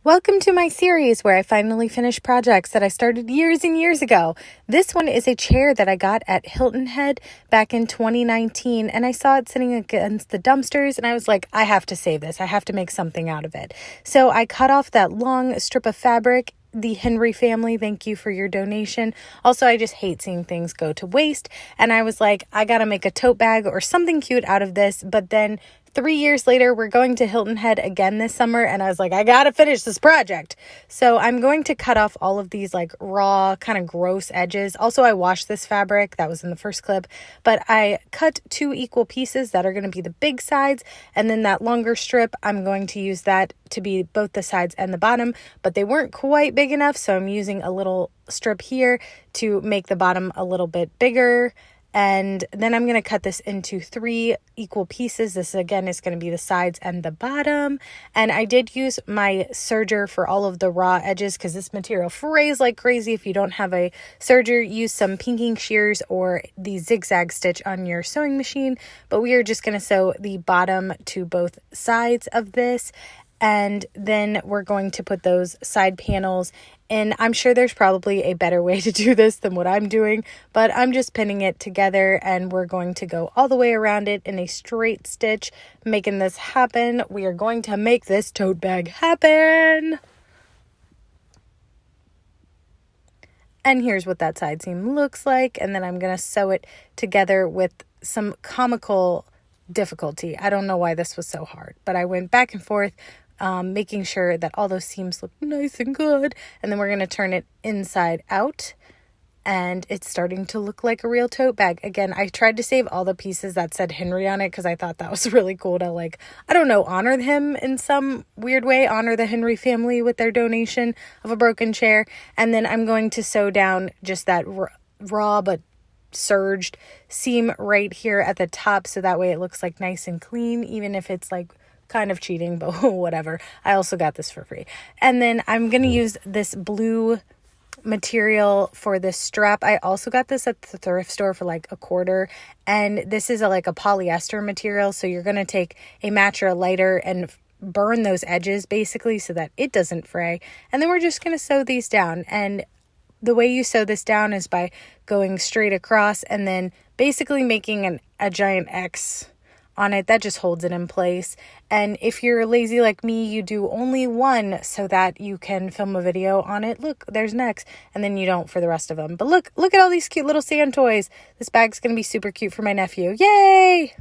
Welcome to my series where I finally finish projects that I started years and years ago. This one is a chair that I got at Hilton Head back in 2019, and I saw it sitting against the dumpsters, and I was like, I have to save this. I have to make something out of it. So I cut off that long strip of fabric. The Henry family, thank you for your donation. Also, I just hate seeing things go to waste, and I was like, I gotta make a tote bag or something cute out of this. But then 3 years later, we're going to Hilton Head again this summer, and I was like, I gotta finish this project. So I'm going to cut off all of these like raw, kind of gross edges. Also, I washed this fabric. That was in the first clip, but I cut 2 equal pieces that are going to be the big sides, and then that longer strip, I'm going to use that to be both the sides and the bottom, but they weren't quite big enough, so I'm using a little strip here to make the bottom a little bit bigger. And then I'm going to cut this into 3 equal pieces. This again is going to be the sides and the bottom. And I did use my serger for all of the raw edges because this material frays like crazy. If you don't have a serger, use some pinking shears or the zigzag stitch on your sewing machine. But we are just going to sew the bottom to both sides of this. And then we're going to put those side panels in. I'm sure there's probably a better way to do this than what I'm doing, but I'm just pinning it together, and we're going to go all the way around it in a straight stitch, making this happen. We are going to make this tote bag happen. And here's what that side seam looks like. And then I'm going to sew it together with some comical difficulty. I don't know why this was so hard, but I went back and forth, making sure that all those seams look nice and good. And then we're going to turn it inside out, and it's starting to look like a real tote bag. Again, I tried to save all the pieces that said Henry on it because I thought that was really cool to, like, I don't know, honor him in some weird way, honor the Henry family with their donation of a broken chair. And then I'm going to sew down just that raw but serged seam right here at the top, so that way it looks like nice and clean, even if it's like kind of cheating, but whatever. I also got this for free. And then I'm going to use this blue material for this strap. I also got this at the thrift store for like $0.25, and this is like a polyester material, so you're going to take a match or a lighter and burn those edges basically so that it doesn't fray. And then we're just going to sew these down, and the way you sew this down is by going straight across and then basically making a giant X on it that just holds it in place. And if you're lazy like me, you do only one so that you can film a video on it. Look, there's an X, and then you don't for the rest of them. But look at all these cute little sand toys. This bag's going to be super cute for my nephew. Yay!